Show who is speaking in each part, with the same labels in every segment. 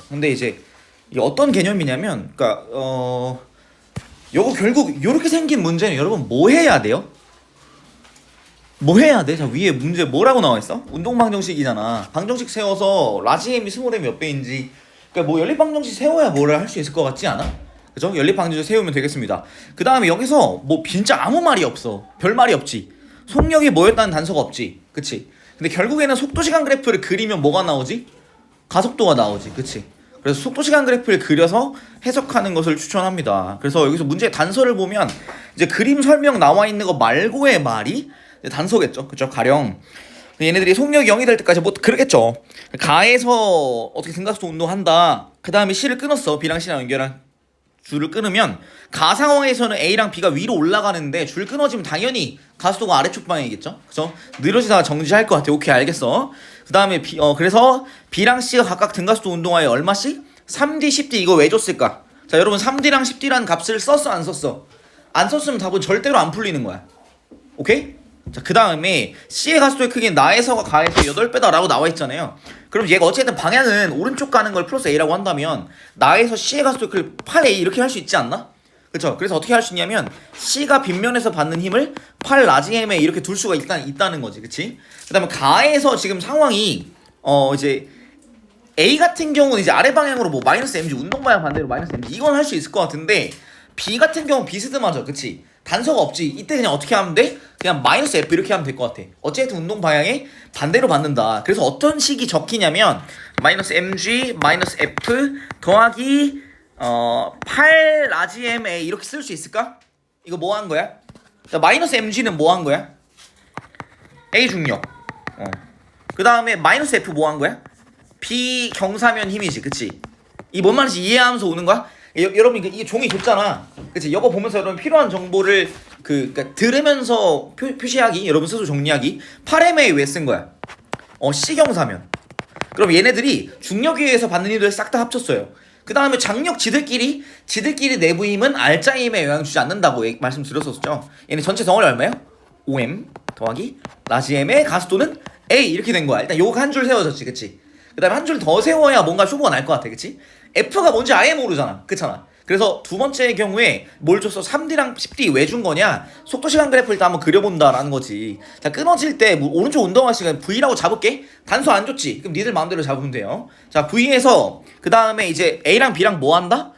Speaker 1: 근데 이제 이게 어떤 개념이냐면, 그러니까 요거 결국 요렇게 생긴 문제는 여러분 뭐 해야 돼요? 뭐 해야 돼? 자, 위에 문제 뭐라고 나와 있어? 운동 방정식이잖아. 방정식 세워서 라지 m이 스몰 m이 몇 배인지. 그러니까 뭐 연립 방정식 세워야 뭐를 할 수 있을 것 같지 않아? 그죠? 연립 방정식 세우면 되겠습니다. 그 다음에 여기서 뭐 진짜 아무 말이 없어. 별 말이 없지. 속력이 뭐였다는 단서가 없지. 그치? 근데 결국에는 속도 시간 그래프를 그리면 뭐가 나오지? 가속도가 나오지. 그치? 그래서 속도 시간 그래프를 그려서 해석하는 것을 추천합니다. 그래서 여기서 문제의 단서를 보면 이제 그림 설명 나와 있는 거 말고의 말이 단서겠죠. 그죠? 가령 얘네들이 속력이 0이 될 때까지 뭐 그러겠죠. 가에서 어떻게 등가속도 운동한다. 그 다음에 C를 끊었어. B랑 C랑 연결한 줄을 끊으면 가 상황에서는 A랑 B가 위로 올라가는데 줄 끊어지면 당연히 가속도가 아래쪽 방향이겠죠. 그죠? 느려지다가 정지할 것 같아. 오케이, 알겠어. 그 다음에 그래서 B랑 C가 각각 등가속도 운동하에 얼마씩? 3D, 10D 이거 왜 줬을까? 자, 여러분 3D랑 10D라는 값을 썼어, 안 썼어? 안 썼으면 답은 절대로 안 풀리는 거야. 오케이? 자, 그 다음에 C의 가속도의 크기는 나에서가 가에서 8배다 라고 나와 있잖아요. 그럼 얘가 어쨌든 방향은 오른쪽 가는 걸 플러스 A라고 한다면 나에서 C의 가속도의 크기를 8A 이렇게 할 수 있지 않나? 그쵸? 그래서 어떻게 할 수 있냐면 C가 빗면에서 받는 힘을 8 라지 M에 이렇게 둘 수가 있다는 거지. 그치? 그 다음에 가에서 지금 상황이 이제 A 같은 경우는 이제 아래 방향으로 뭐 마이너스 mg 운동 방향 반대로 마이너스 mg 이건 할 수 있을 것 같은데 B 같은 경우는 비스듬하죠. 그치? 단서가 없지. 이때 그냥 어떻게 하면 돼? 그냥 마이너스 F 이렇게 하면 될 것 같아. 어쨌든 운동 방향에 반대로 받는다. 그래서 어떤 식이 적히냐면 마이너스 mg 마이너스 F 더하기 8 라지 MA 이렇게 쓸 수 있을까? 이거 뭐 한 거야? 자, 마이너스 mg는 뭐 한 거야? A 중력. 그 다음에 마이너스 F 뭐 한 거야? B 경사면 힘이지. 그치? 이 뭔 말인지 이해하면서 오는 거야? 여러분 이게 종이 줬잖아. 그치? 이거 보면서 여러분 필요한 정보를 그러니까 들으면서 표시하기, 여러분 스스로 정리하기. 8MA 왜 쓴 거야? C 경사면. 그럼 얘네들이 중력에 의해서 받는 힘을 싹 다 합쳤어요. 그 다음에 장력 지들끼리 내부 힘은 알짜 힘에 영향 주지 않는다고 말씀드렸었죠. 얘네 전체 덩어리 얼마예요? 5M 더하기 라지 M의 가속도는 A 이렇게 된 거야. 일단 요거 한 줄 세워졌지. 그치? 그 다음에 한 줄 더 세워야 뭔가 쇼부가 날 것 같아. 그치? F가 뭔지 아예 모르잖아. 그렇잖아. 그래서 두 번째 경우에 뭘 줬어? 3D랑 10D 왜 준 거냐? 속도 시간 그래프를 일단 한번 그려본다라는 거지. 자, 끊어질 때 오른쪽 운동할 시간 V라고 잡을게. 단서 안 줬지? 그럼 니들 마음대로 잡으면 돼요. 자, V에서 그 다음에 이제 A랑 B랑 뭐 한다?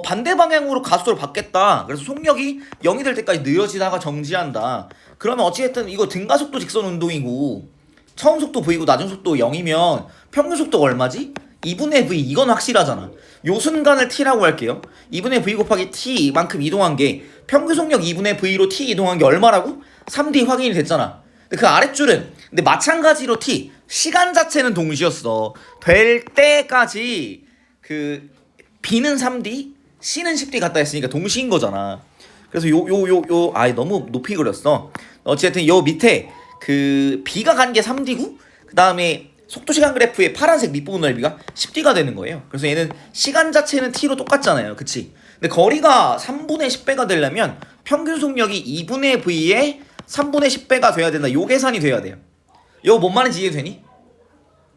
Speaker 1: 반대 방향으로 가속도를 받겠다. 그래서 속력이 0이 될 때까지 느려지다가 정지한다. 그러면 어찌됐든 이거 등가속도 직선 운동이고 처음 속도 V고 나중 속도 0이면 평균 속도가 얼마지? 2분의 V 이건 확실하잖아. 요 순간을 T라고 할게요. 2분의 V 곱하기 T만큼 이동한 게 평균 속력 2분의 V로 T 이동한 게 얼마라고? 3D 확인이 됐잖아. 근데 그 아랫줄은 근데 마찬가지로 T 시간 자체는 동시였어. 될 때까지 그 B는 3D C는 10D 갔다 했으니까 동시인 거잖아. 그래서 너무 높이 그렸어. 어쨌든 요 밑에 그 B가 간 게 3D고 그 다음에 속도 시간 그래프의 파란색 밑부분 넓이가 10D가 되는 거예요. 그래서 얘는 시간 자체는 T로 똑같잖아요. 그치? 근데 거리가 3분의 10배가 되려면 평균 속력이 2분의 V에 3분의 10배가 돼야 된다. 요 계산이 돼야 돼요. 요거 뭔 말인지 이해되니?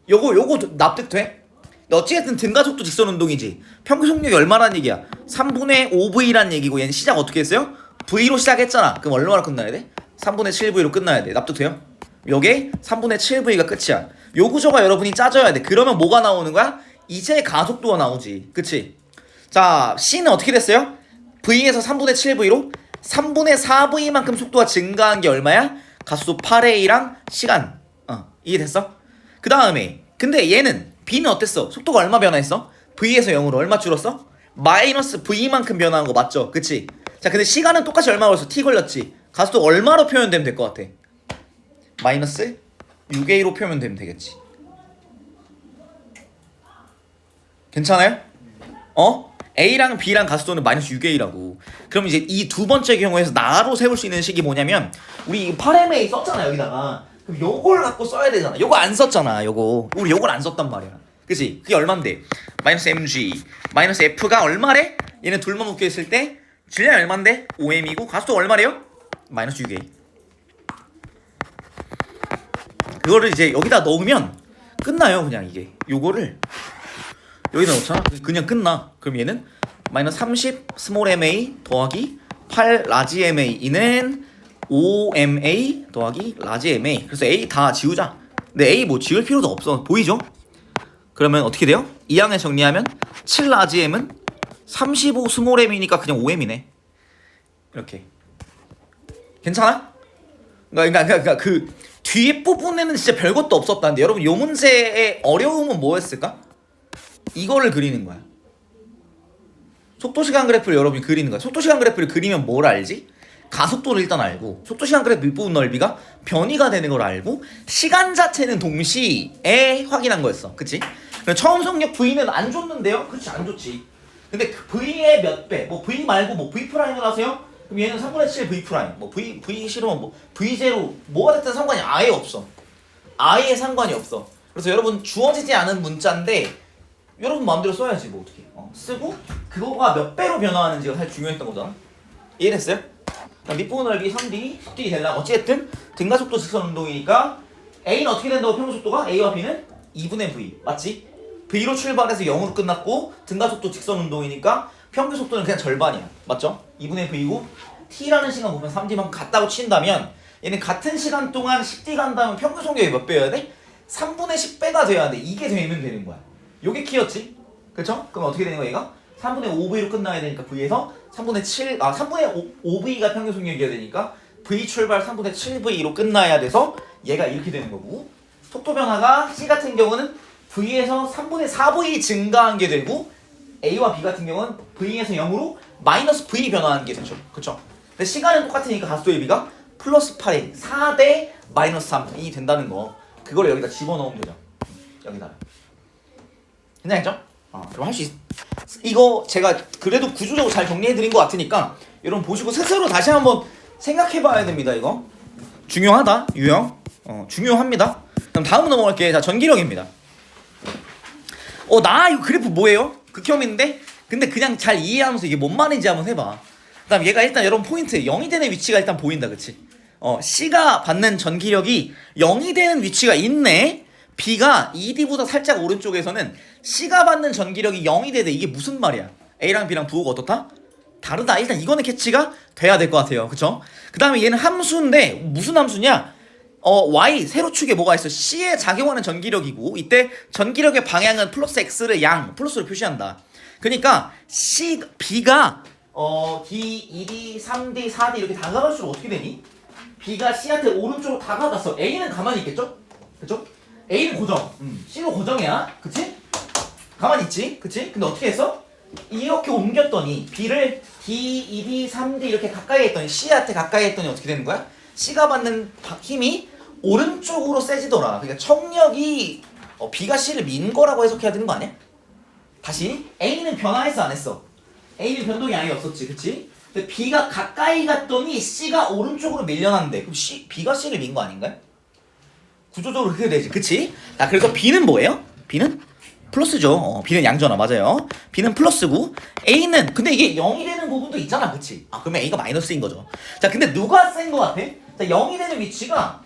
Speaker 1: 요거 납득돼? 근데 어찌됐든 등가속도 직선 운동이지. 평균 속력이 얼마라는 얘기야? 3분의 5V란 얘기고 얘는 시작 어떻게 했어요? V로 시작했잖아. 그럼 얼마나 끝나야 돼? 3분의 7V로 끝나야 돼. 납득돼요? 요게 3분의 7V가 끝이야. 요 구조가 여러분이 짜줘야 돼. 그러면 뭐가 나오는 거야? 이제 가속도가 나오지. 그치? 자, C는 어떻게 됐어요? V에서 3분의 7V로 3분의 4V만큼 속도가 증가한 게 얼마야? 가속도 8A랑 시간. 이해됐어? 그 다음에 근데 얘는 B는 어땠어? 속도가 얼마 변화했어? V에서 0으로 얼마 줄었어? 마이너스 V만큼 변화한 거 맞죠? 그치? 자, 근데 시간은 똑같이 얼마 걸렸어? T 걸렸지? 가속도 얼마로 표현되면 될 것 같아? 마이너스 6A로 표현되면 되겠지. 괜찮아요? A랑 B랑 가속도는 마이너스 6A라고. 그럼 이제 이 두 번째 경우에서 나로 세울 수 있는 식이 뭐냐면 우리 8MA 썼잖아 여기다가. 그럼 요걸 갖고 써야 되잖아. 요거 안 썼잖아. 우리 요걸 안 썼단 말이야. 그치? 그게 얼만데? 마이너스 mg 마이너스 f가 얼마래? 얘네 둘만 묶여있을 때 질량이 얼만데? 5m이고 가속도 얼마래요? 마이너스 6A. 그거를 이제 여기다 넣으면 끝나요. 그냥 이게 요거를 여기다 넣잖아. 그냥 끝나. 그럼 얘는 마이너스 30 스몰 ma 더하기 8 라지 ma는 5ma 더하기 라지 ma. 그래서 a 다 지우자. 근데 a 뭐 지울 필요도 없어. 보이죠? 그러면 어떻게 돼요? 이 항에 정리하면 7 라지 m은 35 스몰 m이니까 그냥 5m이네. 이렇게. 괜찮아? 그러니까 그 뒤에 부분에는 진짜 별것도 없었다는데 여러분 요 문제의 어려움은 뭐였을까? 이거를 그리는 거야. 속도시간 그래프를 여러분이 그리는 거야. 속도시간 그래프를 그리면 뭘 알지? 가속도를 일단 알고 속도시간 그래프 밑부분 넓이가 변이가 되는 걸 알고 시간 자체는 동시에 확인한 거였어. 그치? 처음 속력 V는 안 줬는데요? 그치 안 좋지. 근데 그 V의 몇 배? 뭐 V 말고 뭐 V 프라임을 하세요? 그럼 얘는 3분의 7 V 프라임 뭐 V 싫으면 뭐 V 제로 뭐가 됐든 상관이 아예 없어. 아예 상관이 없어. 그래서 여러분 주어지지 않은 문자인데 여러분 마음대로 써야지 뭐 어떻게 쓰고 그거가 몇 배로 변화하는지가 사실 중요했던 거잖아. 이해됐어요? 밑부분 넓이 3D 속딜이 되려면 어찌됐든 등가속도 직선 운동이니까 A는 어떻게 된다고 평소속도가? A와 B는 2분의 V 맞지? V로 출발해서 0으로 끝났고 등가속도 직선 운동이니까 평균 속도는 그냥 절반이야 맞죠? 2분의 V고 T라는 시간 보면 3D만큼 같다고 친다면 얘는 같은 시간 동안 10D 간다면 평균 속력이 몇 배여야 돼? 3분의 10배가 돼야 돼. 이게 되면 되는 거야. 요게 키였지? 그쵸? 그럼 어떻게 되는 거야 얘가? 3분의 5V로 끝나야 되니까 V에서 3분의 5V가 평균 속력이어야 되니까 V 출발 3분의 7V로 끝나야 돼서 얘가 이렇게 되는 거고 속도 변화가 C 같은 경우는 V에서 3분의 4V 증가한 게 되고 A와 B 같은 경우는 V에서 0으로 마이너스 V 변화한 게 되죠. 그쵸? 근데 시간은 똑같으니까 가속도의 B가 플러스 8이 4대 마이너스 3이 된다는 거 그걸 여기다 집어넣으면 되죠. 여기다 괜찮겠죠? 그럼 할 수 이거 제가 그래도 구조적으로 잘 정리해드린 것 같으니까 여러분 보시고 스스로 다시 한번 생각해봐야 됩니다. 이거 중요하다 유형 중요합니다. 그럼 다음 넘어갈게. 자 전기력입니다. 나 이거 그래프 뭐예요? 극혐인데 근데 그냥 잘 이해하면서 이게 뭔 말인지 한번 해봐. 그 다음 얘가 일단 여러분 포인트 0이 되는 위치가 일단 보인다 그치? C가 받는 전기력이 0이 되는 위치가 있네. B가 ED보다 살짝 오른쪽에서는 C가 받는 전기력이 0이 되대. 이게 무슨 말이야? A랑 B랑 부호가 어떻다? 다르다. 일단 이거는 캐치가 돼야 될 것 같아요. 그쵸? 그 다음에 얘는 함수인데 무슨 함수냐? Y 세로축에 뭐가 있어? C에 작용하는 전기력이고 이때 전기력의 방향은 플러스 X를 플러스로 표시한다. 그러니까 B가 D, 2D, 3D, 4D 이렇게 다가갈수록 어떻게 되니? B가 C한테 오른쪽으로 다가갔어. A는 가만히 있겠죠? 그쵸? A는 고정, C도 고정이야, 그치? 가만히 있지, 그치? 근데 어떻게 했어? 이렇게 옮겼더니 B를 D, 2D, 3D 이렇게 가까이 했더니 C한테 가까이 했더니 어떻게 되는 거야? C가 받는 힘이 오른쪽으로 세지더라. 그러니까 청력이 B가 C를 민 거라고 해석해야 되는 거 아니야? 다시 A는 변화했어 안 했어? A는 변동이 아예 없었지, 그치? 근데 B가 가까이 갔더니 C가 오른쪽으로 밀려난대. 그럼 B가 C를 민 거 아닌가요? 구조적으로 그렇게 되지, 그치? 자, 그래서 B는 뭐예요? B는 플러스죠. B는 양전화 맞아요. B는 플러스고 A는 근데 이게 0이 되는 부분도 있잖아, 그치? 그러면 A가 마이너스인 거죠. 자, 근데 누가 센 거 같아? 자, 0이 되는 위치가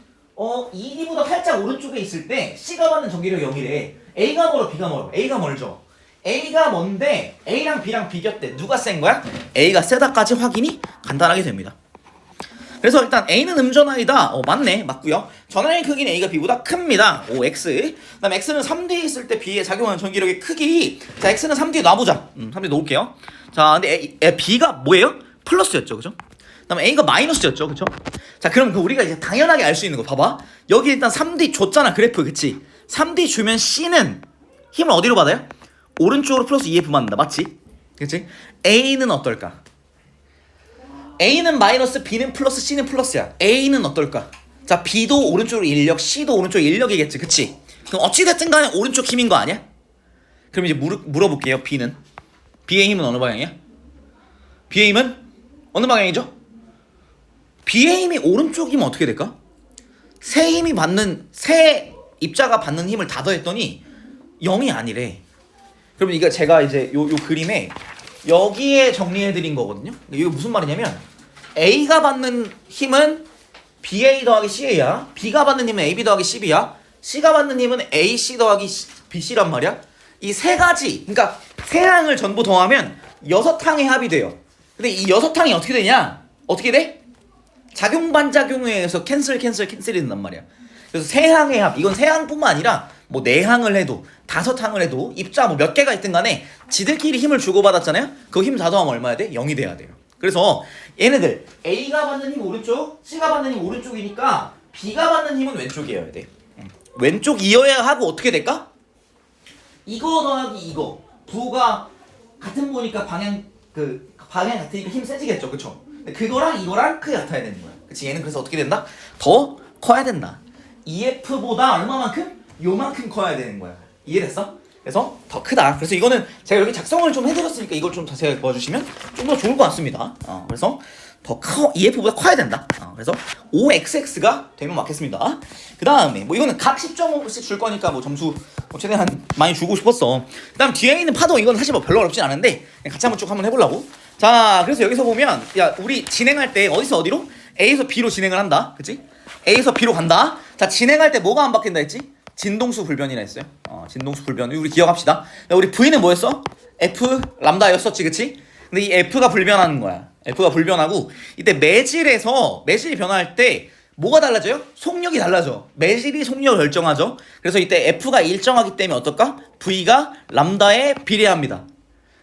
Speaker 1: ED보다 살짝 오른쪽에 있을 때 C가 받는 전기력 0이래. A가 멀어, B가 멀어? A가 멀죠. A가 뭔데 A랑 B랑 비겼대. 누가 센 거야? A가 세다까지 확인이 간단하게 됩니다. 그래서 일단 A는 음전화이다. 맞네. 맞고요. 전화의 크기는 A가 B보다 큽니다. X. 그 다음 X는 3D에 있을 때 B에 작용하는 전기력의 크기. 자, X는 3D에 놔보자. 3D 놓을게요. 자, 근데 B가 뭐예요? 플러스였죠. 그죠? 그 다음에 A가 마이너스였죠. 그죠? 자, 그럼 우리가 이제 당연하게 알 수 있는 거 봐봐. 여기 일단 3D 줬잖아. 그래프. 그치? 3D 주면 C는 힘을 어디로 받아요? 오른쪽으로 플러스 EF 받는다. 맞지? 그치? A는 어떨까? A는 마이너스, B는 플러스, C는 플러스야. A는 어떨까? 자, B도 오른쪽으로 인력, C도 오른쪽 인력이겠지, 그치? 그럼 어찌됐든 간에 오른쪽 힘인 거 아니야? 그럼 이제 물어볼게요, B는. B의 힘은 어느 방향이야? B의 힘은 어느 방향이죠? B의 힘이 오른쪽이면 어떻게 될까? 새 입자가 받는 힘을 다 더했더니 0이 아니래. 그럼 이거 제가 이제 요 그림에 여기에 정리해드린 거거든요. 이게 무슨 말이냐면 A가 받는 힘은 BA 더하기 CA야. B가 받는 힘은 AB 더하기 CB야. C가 받는 힘은 AC 더하기 BC란 말이야. 이 세 가지, 그러니까 세 항을 전부 더하면 6항의 합이 돼요. 근데 이 6항이 어떻게 되냐? 어떻게 돼? 작용 반작용에 의해서 캔슬이 된단 말이야. 그래서 세 항의 합, 이건 세 항뿐만 아니라 뭐 네 항을 해도 5항을 해도 입자 뭐 몇 개가 있든 간에 지들끼리 힘을 주고받았잖아요. 그 힘 다 더하면 얼마야 돼? 0이 돼야 돼요. 그래서 얘네들 A가 받는 힘 오른쪽, C가 받는 힘 오른쪽이니까 B가 받는 힘은 왼쪽이어야 돼. 왼쪽이어야 하고 어떻게 될까? 이거 더하기 이거 부가 같은 부니까 방향 같으니까 힘 세지겠죠, 그쵸? 근데 그거랑 이거랑 크게 같아야 되는 거야. 그치? 얘는 그래서 어떻게 된다? 더 커야 된다. EF보다 얼마만큼? 요만큼 커야 되는 거야. 이해됐어? 그래서 더 크다. 그래서 이거는 제가 여기 작성을 좀 해드렸으니까 이걸 좀 자세하게 도와주시면 좀 더 좋을 것 같습니다. 그래서 더 커, EF보다 커야 된다. 그래서 OXX가 되면 맞겠습니다. 그 다음에 뭐 이거는 각 10점씩 줄 거니까 뭐 점수 뭐 최대한 많이 주고 싶었어. 그 다음 뒤에 있는 파동 이건 사실 뭐 별로 어렵진 않은데 같이 한번 쭉 한번 해보려고. 자, 그래서 여기서 보면 야 우리 진행할 때 어디서 어디로? A에서 B로 진행을 한다. 그치? A에서 B로 간다. 자, 진행할 때 뭐가 안 바뀐다 했지? 진동수 불변이라 했어요. 진동수 불변. 우리 기억합시다. 우리 V는 뭐였어? F 람다였었지, 그치? 근데 이 F가 불변하는 거야. F가 불변하고 이때 매질이 변화할 때 뭐가 달라져요? 속력이 달라져. 매질이 속력을 결정하죠. 그래서 이때 F가 일정하기 때문에 어떨까? V가 람다에 비례합니다.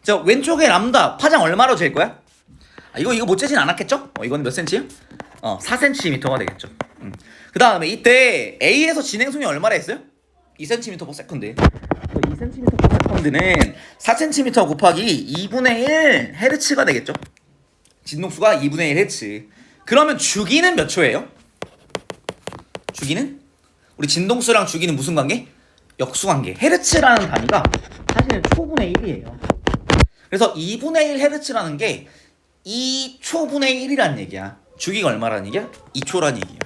Speaker 1: 자, 왼쪽에 람다 파장 얼마로 잴 거야? 이거 못 재진 않았겠죠? 이건 몇 센치야? 4cm가 되겠죠. 그 다음에 이때 A에서 진행속이 얼마나 했어요? 2cm/s. 2cm/s는 4cm 곱하기 2분의 1 헤르츠가 되겠죠. 진동수가 2분의 1 헤르츠. 그러면 주기는 몇 초예요? 주기는? 우리 진동수랑 주기는 무슨 관계? 역수관계. 헤르츠라는 단위가 사실은 초분의 1이에요. 그래서 2분의 1 헤르츠라는 게 2초분의 1이라는 얘기야. 주기가 얼마라는 얘기야? 2초라는 얘기야.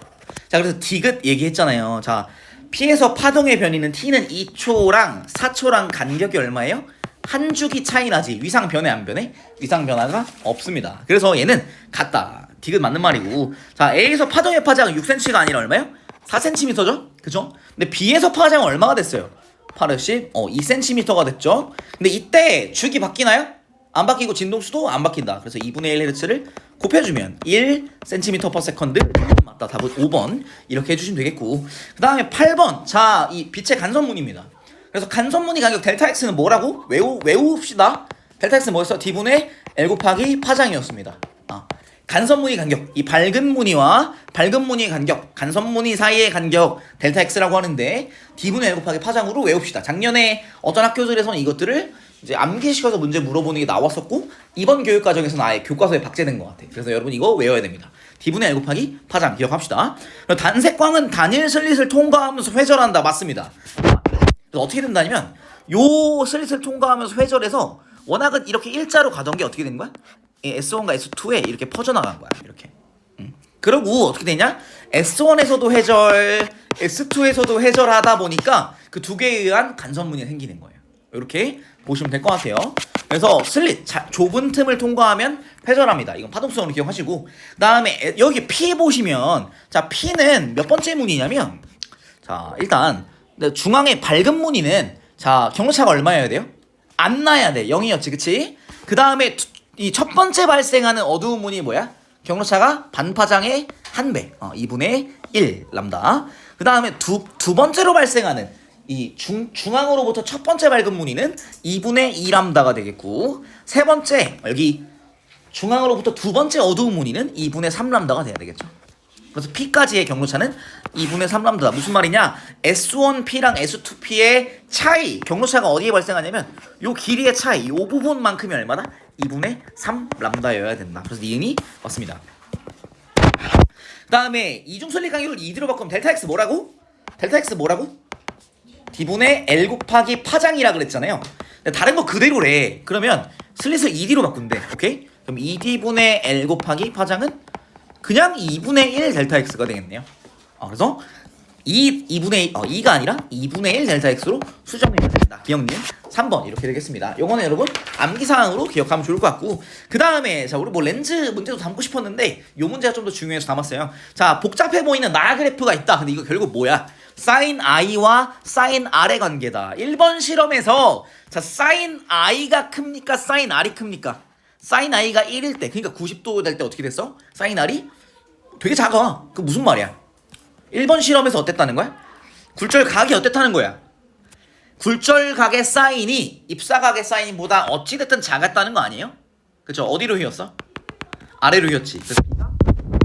Speaker 1: 자, 그래서 디귿 얘기했잖아요. 자, P에서 파동의 변이는 T는 2초랑 4초랑 간격이 얼마예요? 한 주기 차이 나지. 위상 변해 안 변해? 위상 변화가 없습니다. 그래서 얘는 같다. 디귿 맞는 말이고. 자, A에서 파동의 파장은 6cm가 아니라 얼마예요? 4cm죠? 그죠? 근데 B에서 파장은 얼마가 됐어요? 8십 2cm가 됐죠? 근데 이때 주기 바뀌나요? 안 바뀌고 진동수도 안 바뀐다. 그래서 2분의 1Hz를 곱해주면 1cm/s. 맞다. 답은 5번. 이렇게 해주시면 되겠고. 그 다음에 8번. 자, 이 빛의 간선문입니다. 그래서 간선문이 간격 델타 X는 뭐라고? 외웁시다. 델타 X는 뭐였어? D분의 L 곱하기 파장이었습니다. 간선무늬 간격, 이 밝은 무늬와 밝은 무늬의 간격, 간선무늬 사이의 간격 델타 X라고 하는데 D분의 L 곱하기 파장으로 외웁시다. 작년에 어떤 학교들에서는 이것들을 이제 암기시켜서 문제 물어보는 게 나왔었고 이번 교육과정에서는 아예 교과서에 박제된 것 같아. 그래서 여러분 이거 외워야 됩니다. D분의 L 곱하기 파장 기억합시다. 단색광은 단일 슬릿을 통과하면서 회절한다. 맞습니다. 그래서 어떻게 된다면 요 슬릿을 통과하면서 회절해서 워낙은 이렇게 일자로 가던 게 어떻게 된 거야? S1과 S2에 이렇게 퍼져나간 거야. 이렇게. 그리고 어떻게 되냐? S1에서도 회절, S2에서도 회절하다 보니까 그 두 개에 의한 간선문이 생기는 거예요. 이렇게 보시면 될 것 같아요. 그래서 슬릿, 좁은 틈을 통과하면 회절합니다. 이건 파동성으로 기억하시고. 그 다음에 여기 P 보시면 자, P는 몇 번째 문이냐면 자, 일단 중앙의 밝은 무늬는 자, 경로차가 얼마여야 돼요? 안 나야 돼. 0이었지, 그치? 그 다음에 이 첫 번째 발생하는 어두운 무늬 뭐야? 경로차가 반파장의 1배, 2분의 1 람다. 그 다음에 두 번째로 발생하는 이 중앙으로부터 첫 번째 밝은 무늬는 2분의 2 람다가 되겠고, 세 번째 여기 중앙으로부터 두 번째 어두운 무늬는 2분의 3 람다가 돼야 되겠죠. 그래서 P까지의 경로차는 2분의 3 람다다. 무슨 말이냐? S1P랑 S2P의 차이, 경로차가 어디에 발생하냐면 요 길이의 차이, 요 부분만큼이 얼마다? 2분의 3 람다여야 된다. 그래서 니은이 맞습니다. 그 다음에 이중설리 간격을 2D로 바꾸면 델타 X 뭐라고? 델타 X 뭐라고? D분의 L 곱하기 파장이라 그랬잖아요. 근데 다른 거 그대로래. 그러면 슬릿을 2D로 바꾼대. 오케이? 그럼 2D분의 L 곱하기 파장은 그냥 2분의 1 델타 X가 되겠네요. 그래서 2가 아니라 2분의 1 델타 X로 수정되면 됩니다. 기억님 3번 이렇게 되겠습니다. 요거는 여러분 암기사항으로 기억하면 좋을 것 같고, 그 다음에 자, 우리 뭐 렌즈 문제도 담고 싶었는데 요 문제가 좀 더 중요해서 담았어요. 자, 복잡해 보이는 나 그래프가 있다. 근데 이거 결국 뭐야? 사인 i와 사인 r의 관계다. 1번 실험에서 자 사인 i가 큽니까? 사인 r이 큽니까? 사인 i가 1일 때, 그러니까 90도 될 때 어떻게 됐어? 사인 r이 되게 작아. 그 무슨 말이야? 1번 실험에서 어땠다는 거야? 굴절각이 어땠다는 거야? 굴절각의 사인이 입사각의 사인보다 어찌됐든 작았다는 거 아니에요? 그쵸? 어디로 휘었어? 아래로 휘었지. 그래서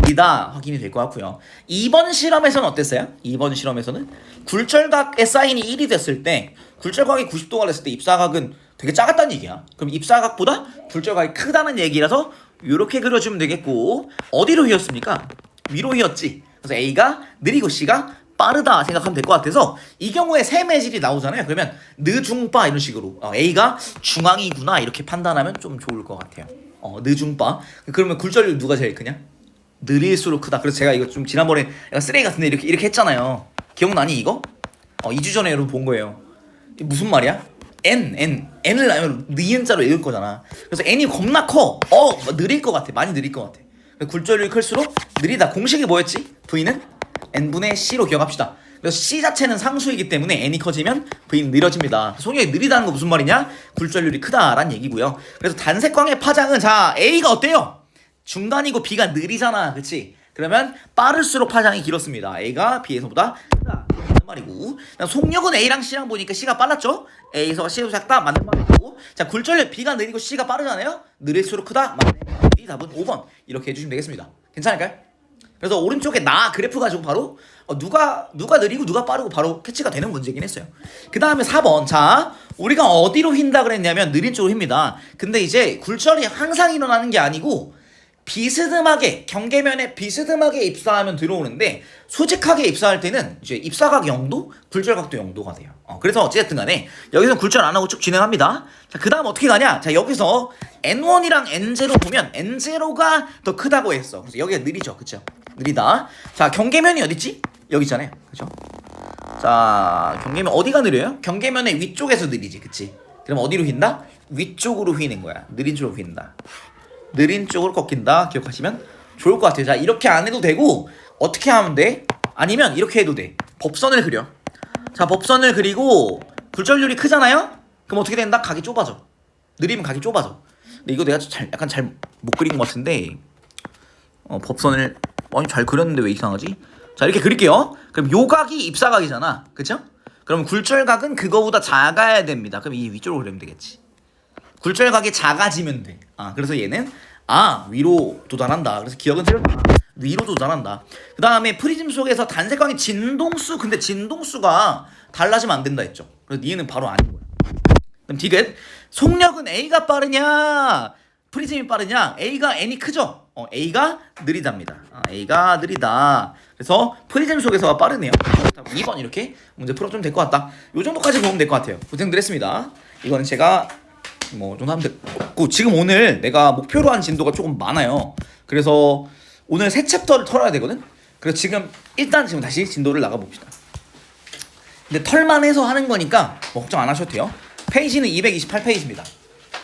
Speaker 1: B다 확인이 될 것 같고요. 2번 실험에서는 어땠어요? 2번 실험에서는 굴절각의 사인이 1이 됐을 때, 굴절각이 90도가 됐을 때 입사각은 되게 작았다는 얘기야. 그럼 입사각보다 굴절각이 크다는 얘기라서 이렇게 그려주면 되겠고, 어디로 휘었습니까? 위로 휘었지. 그래서 A가 느리고 C가 빠르다 생각하면 될 것 같아서 이 경우에 세 매질이 나오잖아요. 그러면 느중빠 이런 식으로 A가 중앙이구나 이렇게 판단하면 좀 좋을 것 같아요. 느중빠. 그러면 굴절률 누가 제일 크냐? 느릴수록 크다. 그래서 제가 이거 좀 지난번에 약간 쓰레기 같은데 이렇게 했잖아요. 기억나니 이거? 2주 전에 여러분 본 거예요. 이게 무슨 말이야? n을 나면 니은자로 읽을 거잖아. 그래서 n이 겁나 커. 느릴 것 같아. 많이 느릴 것 같아. 굴절률이 클수록 느리다. 공식이 뭐였지? V는 n분의 c로 기억합시다. 그래서 c 자체는 상수이기 때문에 n이 커지면 v는 느려집니다. 송영이 느리다는 거 무슨 말이냐? 굴절률이 크다라는 얘기고요. 그래서 단색광의 파장은 자 A가 어때요? 중간이고 B가 느리잖아. 그치? 그러면 빠를수록 파장이 길었습니다. A가 B에서보다 크다 맞는 말이고, 속력은 A랑 C랑 보니까 C가 빨랐죠? A에서 C로 작다 맞는 말이고, 자 굴절률 B가 느리고 C가 빠르잖아요? 느릴수록 크다 맞는 말이 답은 5번 이렇게 해주시면 되겠습니다. 괜찮을까요? 그래서 오른쪽에 나 그래프 가지고 바로 누가 느리고 누가 빠르고 바로 캐치가 되는 문제긴 했어요. 그 다음에 4번. 자 우리가 어디로 휜다 그랬냐면 느린 쪽으로 휜니다. 근데 이제 굴절이 항상 일어나는 게 아니고 비스듬하게 경계면에 비스듬하게 입사하면 들어오는데, 수직하게 입사할 때는 이제 입사각 0도, 굴절각도 0도가 돼요. 그래서 어찌됐든 간에 여기서 굴절 안 하고 쭉 진행합니다. 자, 그 다음 어떻게 가냐? 자, 여기서 N1이랑 N0 보면 N0가 더 크다고 했어. 그래서 여기가 느리죠. 그쵸? 느리다. 자, 경계면이 어딨지? 여기 있잖아요. 그죠? 자, 경계면 어디가 느려요? 경계면의 위쪽에서 느리지. 그치? 그럼 어디로 휜다? 위쪽으로 휘는 거야. 느린 쪽으로 휜다. 느린 쪽으로 꺾인다 기억하시면 좋을 것 같아요. 자 이렇게 안 해도 되고 어떻게 하면 돼? 아니면 이렇게 해도 돼. 법선을 그려. 자 법선을 그리고 굴절률이 크잖아요? 그럼 어떻게 된다? 각이 좁아져. 느리면 각이 좁아져. 근데 이거 내가 약간 잘 못 그린 것 같은데 법선을 잘 그렸는데 왜 이상하지? 자 이렇게 그릴게요. 그럼 요 각이 입사각이잖아. 그쵸? 그럼 굴절각은 그거보다 작아야 됩니다. 그럼 이 위쪽으로 그리면 되겠지. 굴절각이 작아지면 돼. 그래서 얘는 위로 도달한다. 그래서 기억은 틀렸다. 위로 도달한다. 그 다음에 프리즘 속에서 단색광의 진동수. 근데 진동수가 달라지면 안 된다 했죠. 그래서 니은 바로 아닌 거야. 그럼 디귿. 속력은 A가 빠르냐 프리즘이 빠르냐? A가 N이 크죠? A가 느리답니다. A가 느리다. 그래서 프리즘 속에서가 빠르네요. 2번 이렇게 문제 풀어주면 될 것 같다. 요 정도까지 보면 될 것 같아요. 고생들 했습니다. 이거는 제가 좀 하면 됐고, 지금 오늘 내가 목표로 한 진도가 조금 많아요. 그래서 오늘 새 챕터를 털어야 되거든. 그래서 지금 다시 진도를 나가봅시다. 근데 털만 해서 하는 거니까 걱정 안 하셔도 돼요. 페이지는 228페이지입니다.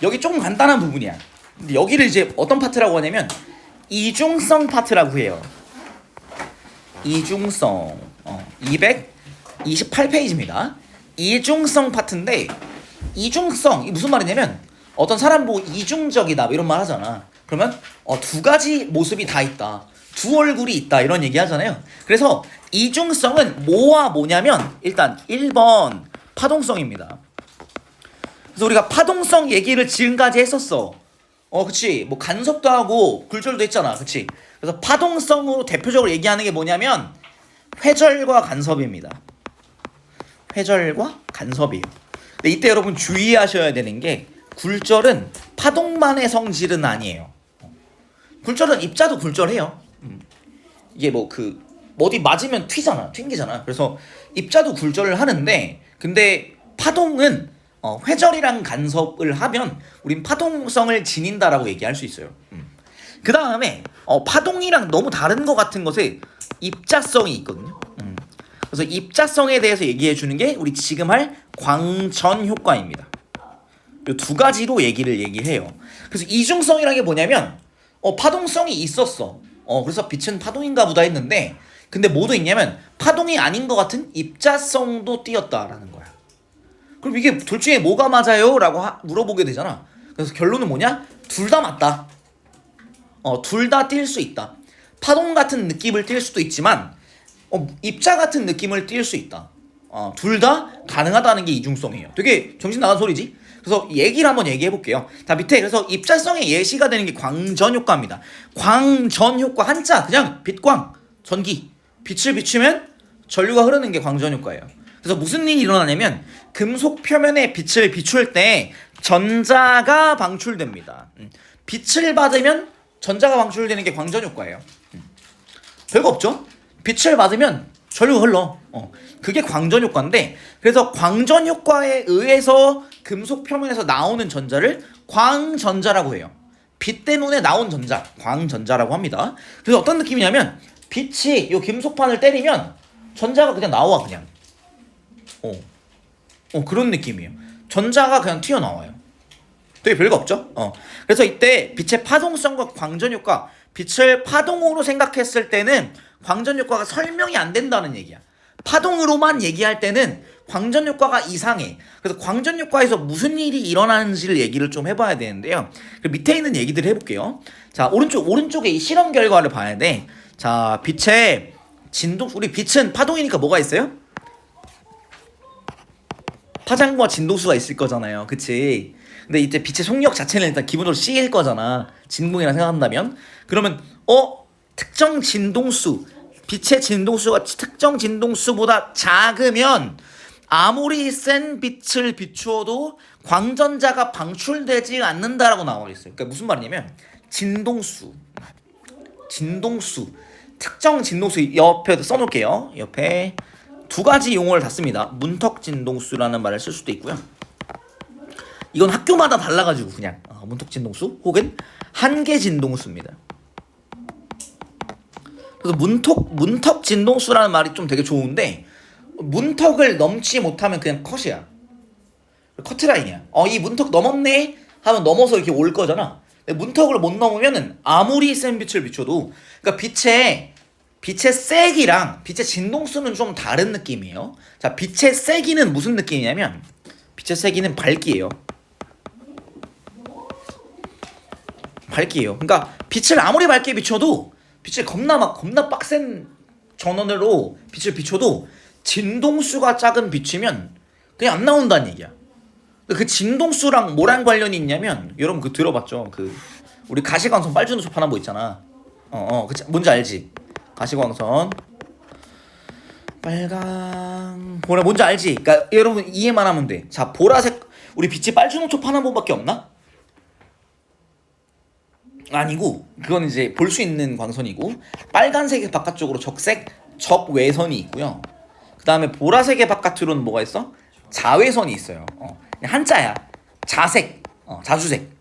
Speaker 1: 여기 조금 간단한 부분이야. 근데 여기를 이제 어떤 파트라고 하냐면 이중성 파트라고 해요. 이중성 228페이지입니다. 이중성 파트인데, 이중성 이 무슨 말이냐면 어떤 사람 보고 이중적이다 이런 말 하잖아. 그러면 두 가지 모습이 다 있다, 두 얼굴이 있다 이런 얘기 하잖아요. 그래서 이중성은 뭐와 뭐냐면 일단 1번 파동성입니다. 그래서 우리가 파동성 얘기를 지금까지 했었어. 그치. 뭐 간섭도 하고 굴절도 했잖아. 그치. 그래서 파동성으로 대표적으로 얘기하는 게 뭐냐면 회절과 간섭입니다. 회절과 간섭이에요. 근데 이때 여러분 주의하셔야 되는 게, 굴절은 파동만의 성질은 아니에요. 굴절은 입자도 굴절해요. 이게 어디 맞으면 튕기잖아. 그래서 입자도 굴절을 하는데, 근데 파동은 회절이랑 간섭을 하면 우린 파동성을 지닌다라고 얘기할 수 있어요. 그 다음에 파동이랑 너무 다른 것 같은 것에 입자성이 있거든요. 그래서 입자성에 대해서 얘기해 주는 게 우리 지금 할 광전 효과입니다. 이 두 가지로 얘기해요. 그래서 이중성이라는 게 뭐냐면 파동성이 있었어. 그래서 빛은 파동인가 보다 했는데 근데 뭐도 있냐면 파동이 아닌 것 같은 입자성도 띄었다라는 거야. 그럼 이게 둘 중에 뭐가 맞아요? 라고 물어보게 되잖아. 그래서 결론은 뭐냐? 둘 다 맞다. 둘 다 띌 수 있다. 파동 같은 느낌을 띌 수도 있지만 입자 같은 느낌을 띌 수 있다. 둘 다 가능하다는 게 이중성이에요. 되게 정신 나간 소리지? 그래서 얘기를 한번 얘기해 볼게요. 자, 밑에 그래서 입자성의 예시가 되는 게 광전 효과입니다. 광전 효과 한자 그냥 빛광, 전기, 빛을 비추면 전류가 흐르는 게 광전 효과예요. 그래서 무슨 일이 일어나냐면 금속 표면에 빛을 비출 때 전자가 방출됩니다. 빛을 받으면 전자가 방출되는 게 광전 효과예요. 별거 없죠? 빛을 받으면 전류가 흘러. 그게 광전 효과인데, 그래서 광전 효과에 의해서 금속 표면에서 나오는 전자를 광전자라고 해요. 빛 때문에 나온 전자, 광전자라고 합니다. 그래서 어떤 느낌이냐면 빛이 이 금속판을 때리면 전자가 그냥 나와 그냥. 그런 느낌이에요. 전자가 그냥 튀어나와요. 되게 별거 없죠? 그래서 이때 빛의 파동성과 광전 효과, 빛을 파동으로 생각했을 때는 광전 효과가 설명이 안 된다는 얘기야. 파동으로만 얘기할 때는 광전 효과가 이상해. 그래서 광전 효과에서 무슨 일이 일어나는지를 얘기를 좀 해봐야 되는데요. 그 밑에 있는 얘기들을 해볼게요. 자, 오른쪽에 이 실험 결과를 봐야 돼. 자, 빛의 진동, 우리 빛은 파동이니까 뭐가 있어요? 파장과 진동수가 있을 거잖아요. 그치? 근데 이때 빛의 속력 자체는 일단 기본적으로 C일 거잖아. 진동이라 생각한다면. 그러면 특정 진동수, 빛의 진동수가 특정 진동수보다 작으면 아무리 센 빛을 비추어도 광전자가 방출되지 않는다라고 나와 있어요. 그러니까 무슨 말이냐면 진동수, 특정 진동수 옆에 써놓을게요. 옆에 두 가지 용어를 다 씁니다. 문턱 진동수라는 말을 쓸 수도 있고요. 이건 학교마다 달라가지고 그냥 문턱 진동수 혹은 한계 진동수입니다. 그래서 문턱 진동수라는 말이 좀 되게 좋은데, 문턱을 넘지 못하면 그냥 컷이야. 커트라인이야. 이 문턱 넘었네 하면 넘어서 이렇게 올 거잖아. 근데 문턱을 못 넘으면은 아무리 센 빛을 비춰도, 그러니까 빛의 세기랑 빛의 진동수는 좀 다른 느낌이에요. 자, 빛의 세기는 무슨 느낌이냐면, 빛의 세기는 밝기예요. 그러니까 빛을 아무리 밝게 비춰도, 빛을 겁나 빡센 전원으로 빛을 비춰도 진동수가 작은 빛이면 그냥 안 나온다는 얘기야. 그 진동수랑 뭐랑 관련이 있냐면, 여러분 그 들어봤죠? 그 우리 가시광선 빨주노초 파란 거 있잖아. 그치? 뭔지 알지? 가시광선 빨강 보라 뭔지 알지? 그러니까 여러분 이해만 하면 돼. 자, 보라색 우리 빛이 빨주노초 파란 거밖에 없나? 아니고, 그건 이제 볼 수 있는 광선이고, 빨간색의 바깥쪽으로 적외선이 있고요. 그 다음에 보라색의 바깥으로는 뭐가 있어? 자외선이 있어요. 그냥 한자야. 자색, 자주색.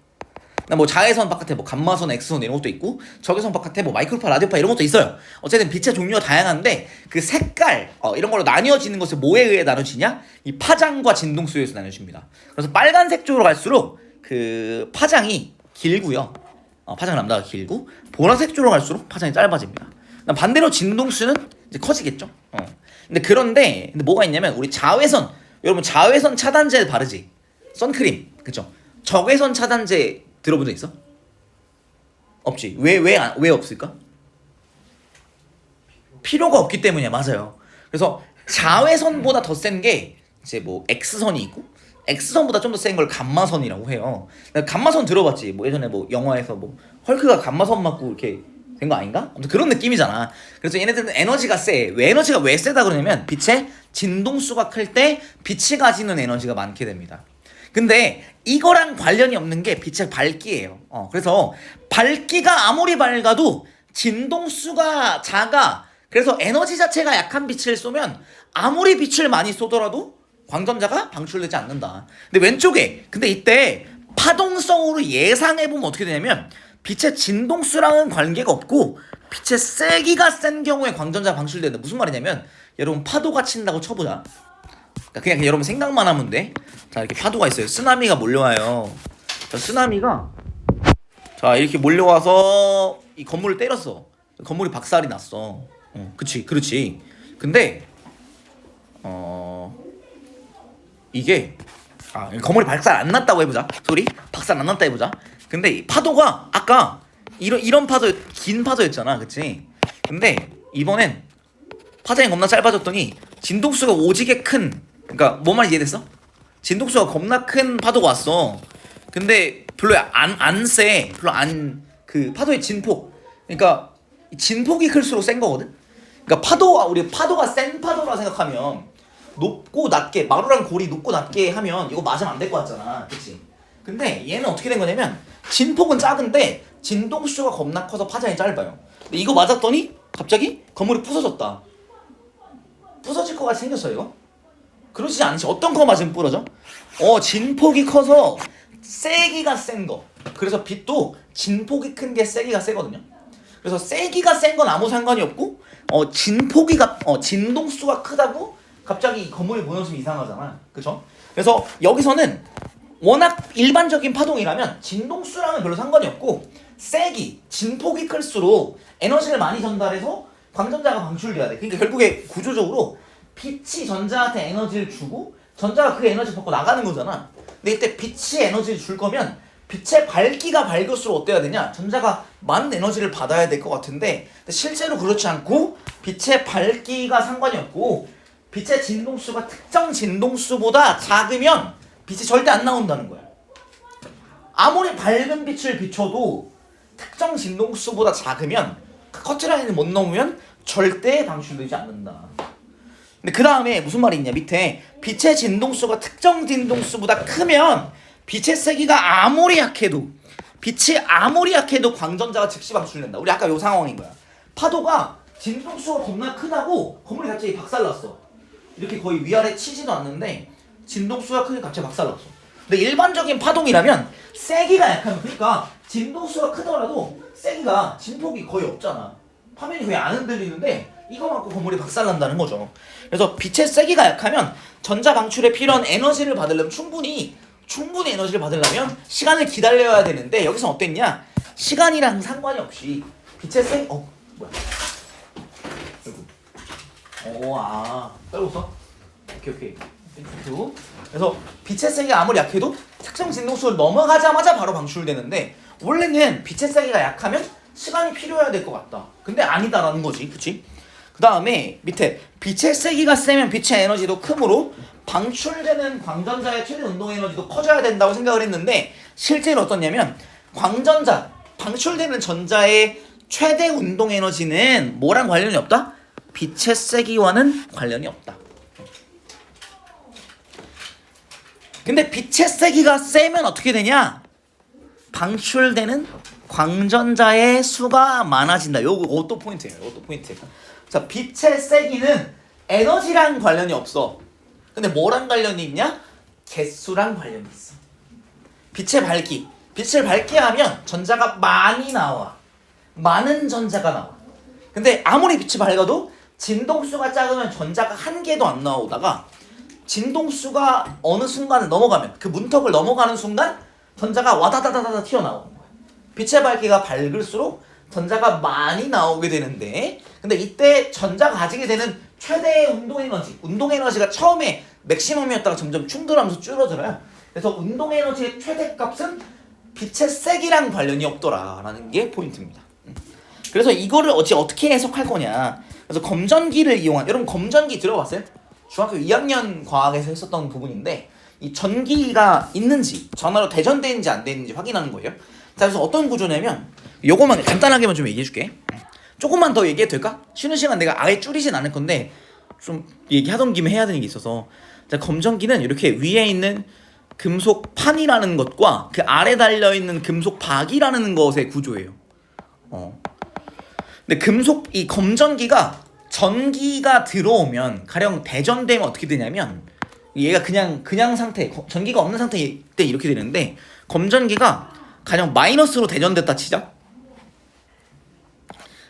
Speaker 1: 뭐 자외선 바깥에 뭐 감마선, X선 이런 것도 있고, 적외선 바깥에 뭐 마이크로파, 라디오파 이런 것도 있어요. 어쨌든 빛의 종류가 다양한데, 그 색깔 이런 걸로 나뉘어지는 것을 뭐에 의해 나눠지냐? 이 파장과 진동수에 의해서 나눠집니다. 그래서 빨간색 쪽으로 갈수록 그 파장이 길고요. 파장 람다가 길고, 보라색 쪽으로 갈수록 파장이 짧아집니다. 반대로 진동수는 이제 커지겠죠. 그런데 뭐가 있냐면, 우리 자외선, 여러분 자외선 차단제 바르지? 선크림, 그쵸? 적외선 차단제 들어본 적 있어? 없지. 왜 없을까? 필요가 없기 때문이야. 맞아요. 그래서 자외선보다 더 센 게 이제 뭐 X선이 있고, X선보다 좀 더 센 걸 감마선이라고 해요. 감마선 들어봤지? 뭐 예전에 뭐 영화에서 뭐 헐크가 감마선 맞고 이렇게 된 거 아닌가? 아무튼 그런 느낌이잖아. 그래서 얘네들은 에너지가 세. 에너지가 왜 세다 그러냐면, 빛의 진동수가 클 때 빛이 가지는 에너지가 많게 됩니다. 근데 이거랑 관련이 없는 게 빛의 밝기예요. 그래서 밝기가 아무리 밝아도 진동수가 작아. 그래서 에너지 자체가 약한 빛을 쏘면 아무리 빛을 많이 쏘더라도 광전자가 방출되지 않는다. 근데 이때 파동성으로 예상해보면 어떻게 되냐면, 빛의 진동수랑은 관계가 없고 빛의 세기가 센 경우에 광전자가 방출된다. 무슨 말이냐면, 여러분 파도가 친다고 쳐보자. 그냥 여러분 생각만 하면 돼. 자, 이렇게 파도가 있어요. 쓰나미가 몰려와요. 자, 쓰나미가 이렇게 몰려와서 이 건물을 때렸어. 건물이 박살이 났어. 그치, 그렇지. 근데 이게 거물이 박살 안 났다고 해보자. 소리 박살 안 났다 해보자. 근데 이 파도가 아까 이런 파도, 긴 파도였잖아, 그치? 근데 이번엔 파장이 겁나 짧아졌더니 진동수가 오지게 큰, 그러니까 뭔 말인지 이해됐어? 진동수가 겁나 큰 파도가 왔어. 근데 별로 안 세. 별로 안, 그 파도의 진폭, 그러니까 진폭이 클수록 센 거거든. 그러니까 우리 파도가 센 파도라 생각하면 높고 낮게, 마루랑 골이 높고 낮게 하면 이거 맞으면 안 될 것 같잖아, 그치? 근데 얘는 어떻게 된 거냐면 진폭은 작은데 진동수가 겁나 커서 파장이 짧아요. 근데 이거 맞았더니 갑자기 건물이 부서졌다. 부서질 것 같이 생겼어요, 이거? 그러지 않지. 어떤 거 맞으면 부러져? 진폭이 커서 세기가 센 거. 그래서 빛도 진폭이 큰 게 세기가 세거든요. 그래서 세기가 센 건 아무 상관이 없고, 진동수가 크다고 갑자기 건물이 무너지면 이상하잖아, 그쵸? 그래서 여기서는 워낙 일반적인 파동이라면 진동수랑은 별로 상관이 없고, 세기, 진폭이 클수록 에너지를 많이 전달해서 광전자가 방출돼야 돼. 그러니까 결국에 구조적으로 빛이 전자한테 에너지를 주고 전자가 그 에너지 받고 나가는 거잖아. 근데 이때 빛이 에너지를 줄 거면 빛의 밝기가 밝을수록 어때야 되냐? 전자가 많은 에너지를 받아야 될 것 같은데, 실제로 그렇지 않고 빛의 밝기가 상관이 없고 빛의 진동수가 특정 진동수보다 작으면 빛이 절대 안 나온다는 거야. 아무리 밝은 빛을 비춰도 특정 진동수보다 작으면 그 커트라인을 못 넘으면 절대 방출되지 않는다. 근데 그 다음에 무슨 말이 있냐, 밑에 빛의 진동수가 특정 진동수보다 크면 빛의 세기가 아무리 약해도, 빛이 아무리 약해도 광전자가 즉시 방출된다. 우리 아까 요 상황인 거야. 파도가 진동수가 겁나 크다고 건물이 갑자기 박살났어. 이렇게 거의 위아래 치지도 않는데 진동수가 크게 갑자기 박살났어. 근데 일반적인 파동이라면 세기가 약하면, 그러니까 진동수가 크더라도 세기가, 진폭이 거의 없잖아. 화면이 거의 안 흔들리는데 이거 갖고 건물이 박살난다는 거죠. 그래서 빛의 세기가 약하면 전자 방출에 필요한 에너지를 받으려면 충분히 에너지를 받으려면 시간을 기다려야 되는데, 여기서 어땠냐? 시간이랑 상관이 없이 빛의 세기, 뭐야? 떨궜어? 오케이. 그래서 빛의 세기가 아무리 약해도 특정 진동수를 넘어가자마자 바로 방출되는데, 원래는 빛의 세기가 약하면 시간이 필요해야 될 것 같다. 근데 아니다라는 거지, 그치? 그 다음에 밑에 빛의 세기가 세면 빛의 에너지도 크므로 방출되는 광전자의 최대 운동 에너지도 커져야 된다고 생각을 했는데, 실제로 어떻냐면 방출되는 전자의 최대 운동 에너지는 뭐랑 관련이 없다? 빛의 세기와는 관련이 없다. 근데 빛의 세기가 세면 어떻게 되냐? 방출되는 광전자의 수가 많아진다. 요거 포인트예요. 자, 빛의 세기는 에너지랑 관련이 없어. 근데 뭐랑 관련이 있냐? 개수랑 관련이 있어. 빛을 밝게 하면 전자가 많이 나와. 많은 전자가 나와. 근데 아무리 빛이 밝아도 진동수가 작으면 전자가 한 개도 안 나오다가, 진동수가 어느 순간을 넘어가면, 그 문턱을 넘어가는 순간 전자가 와다다다다 튀어나오는 거야. 빛의 밝기가 밝을수록 전자가 많이 나오게 되는데, 근데 이때 전자가 가지게 되는 최대의 운동 에너지가 처음에 맥시멈이었다가 점점 충돌하면서 줄어들어요. 그래서 운동 에너지의 최대값은 빛의 세기랑 관련이 없더라라는 게 포인트입니다. 그래서 이거를 어떻게 해석할 거냐. 그래서 검전기를 이용한, 여러분 검전기 들어봤어요? 중학교 2학년 과학에서 했었던 부분인데, 이 전기가 있는지, 전화로 대전되는지 안 되는지 확인하는 거예요. 자, 그래서 어떤 구조냐면, 요거만 간단하게만 좀 얘기해 줄게. 조금만 더 얘기해도 될까? 쉬는 시간 내가 아예 줄이진 않을 건데 좀 얘기하던 김에 해야 되는 게 있어서. 자, 검전기는 이렇게 위에 있는 금속판이라는 것과 그 아래 달려있는 금속박이라는 것의 구조예요. 근데 이 검전기가 전기가 들어오면, 가령 대전되면 어떻게 되냐면, 얘가 그냥 상태, 전기가 없는 상태 때 이렇게 되는데, 검전기가 가령 마이너스로 대전됐다 치자.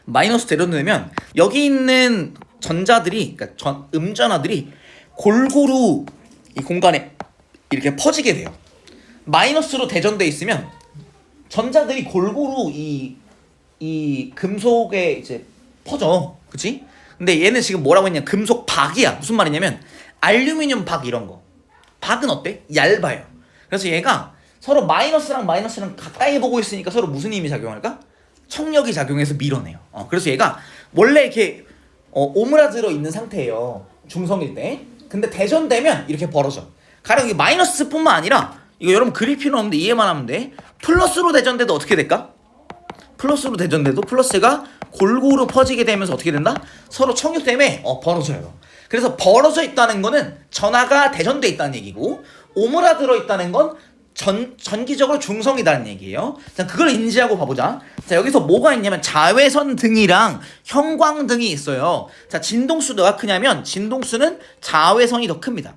Speaker 1: 마이너스 대전되면 여기 있는 전자들이, 그러니까 음전하들이 골고루 이 공간에 이렇게 퍼지게 돼요. 마이너스로 대전돼 있으면 전자들이 골고루 이 금속에 이제 퍼져, 그치? 근데 얘는 지금 뭐라고 했냐? 금속 박이야. 무슨 말이냐면 알루미늄 박 이런 거. 박은 어때? 얇아요. 그래서 얘가 서로 마이너스랑 마이너스랑 가까이 보고 있으니까 서로 무슨 힘이 작용할까? 청력이 작용해서 밀어내요. 그래서 얘가 원래 이렇게 오므라들어 있는 상태예요. 중성일 때. 근데 대전되면 이렇게 벌어져. 가령 이 마이너스뿐만 아니라 이거 여러분 그릴 필요 없는데 이해만 하면 돼. 플러스로 대전돼도 어떻게 될까? 플러스로 대전돼도 플러스가 골고루 퍼지게 되면서 어떻게 된다? 서로 청력 때문에 벌어져요. 그래서 벌어져 있다는 거는 전하가 대전돼 있다는 얘기고 오므라들어 있다는 건 전기적으로 중성이다는 얘기예요. 자, 그걸 인지하고 봐보자. 자, 여기서 뭐가 있냐면 자외선 등이랑 형광등이 있어요. 자, 진동수가 더 크냐면 진동수는 자외선이 더 큽니다.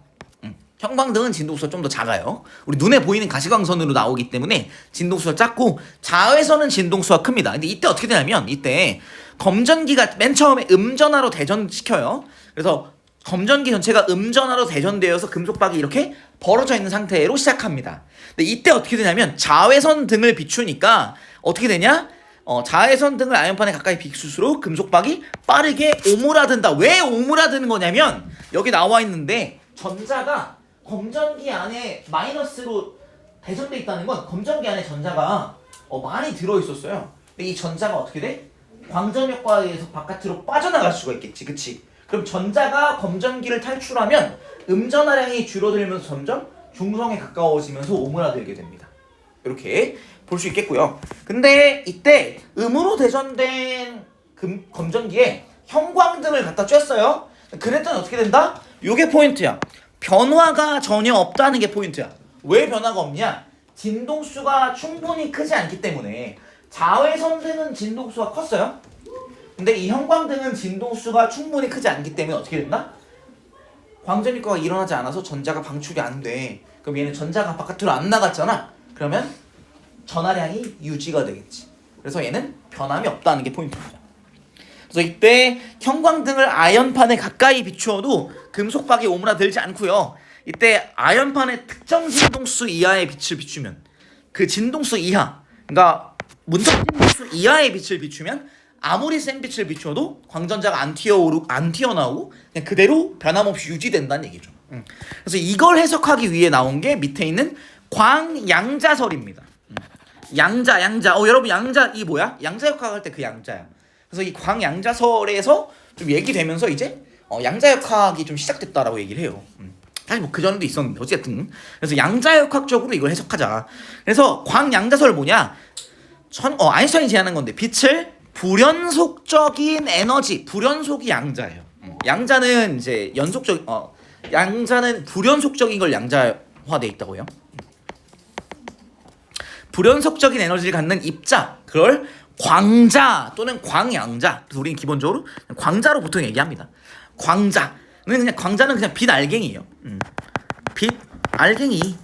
Speaker 1: 형광등은 진동수가 좀 더 작아요. 우리 눈에 보이는 가시광선으로 나오기 때문에 진동수가 작고 자외선은 진동수가 큽니다. 근데 이때 어떻게 되냐면 이때 검전기가 맨 처음에 음전하로 대전시켜요. 그래서 검전기 전체가 음전하로 대전되어서 금속박이 이렇게 벌어져 있는 상태로 시작합니다. 근데 이때 어떻게 되냐면 자외선 등을 비추니까 어떻게 되냐? 자외선 등을 아연판에 가까이 비출수록 금속박이 빠르게 오므라든다. 왜 오므라드는 거냐면 여기 나와 있는데 전자가 검전기 안에 마이너스로 대전돼 있다는 건 검전기 안에 전자가 많이 들어있었어요. 근데 이 전자가 어떻게 돼? 광전 효과에 의해서 바깥으로 빠져나갈 수가 있겠지, 그치? 그럼 전자가 검전기를 탈출하면 음전하량이 줄어들면서 점점 중성에 가까워지면서 오므라들게 됩니다. 이렇게 볼 수 있겠고요. 근데 이때 음으로 대전된 검전기에 형광등을 갖다 쬐어요. 그랬더니 어떻게 된다? 요게 포인트야. 변화가 전혀 없다는 게 포인트야. 왜 변화가 없냐? 진동수가 충분히 크지 않기 때문에. 자외선등은 진동수가 컸어요. 근데 이 형광등은 진동수가 충분히 크지 않기 때문에 어떻게 된다? 광전효과가 일어나지 않아서 전자가 방출이 안 돼. 그럼 얘는 전자가 바깥으로 안 나갔잖아. 그러면 전하량이 유지가 되겠지. 그래서 얘는 변함이 없다는 게 포인트입니다. 그래서 이때 형광등을 아연판에 가까이 비추어도 금속박이 오므라들지 않고요. 이때 아연판의 특정 진동수 이하의 빛을 비추면 그 진동수 이하, 그러니까 문적 진동수 이하의 빛을 비추면 아무리 센 빛을 비추어도 광전자가 안 튀어나오고 그냥 그대로 변함없이 유지된다는 얘기죠. 그래서 이걸 해석하기 위해 나온 게 밑에 있는 광양자설입니다. 양자. 여러분 양자 이 뭐야? 양자역학 할 때 그 양자야. 그래서 이 광양자설에서 좀 얘기되면서 이제 양자역학이 좀 시작됐다라고 얘기를 해요. 사실 뭐 그전에도 있었는데 어쨌든 그래서 양자역학적으로 이걸 해석하자. 그래서 광양자설 뭐냐? 아인슈타인이 제안한 건데 빛을 불연속적인 에너지, 불연속이 양자예요. 양자는 이제 양자는 불연속적인 걸 양자화돼 있다고요. 불연속적인 에너지를 갖는 입자, 그걸 광자 또는 광양자. 그래서 우리는 기본적으로 광자로 보통 얘기합니다. 광자는 그냥 빛 알갱이에요. 빛 알갱이.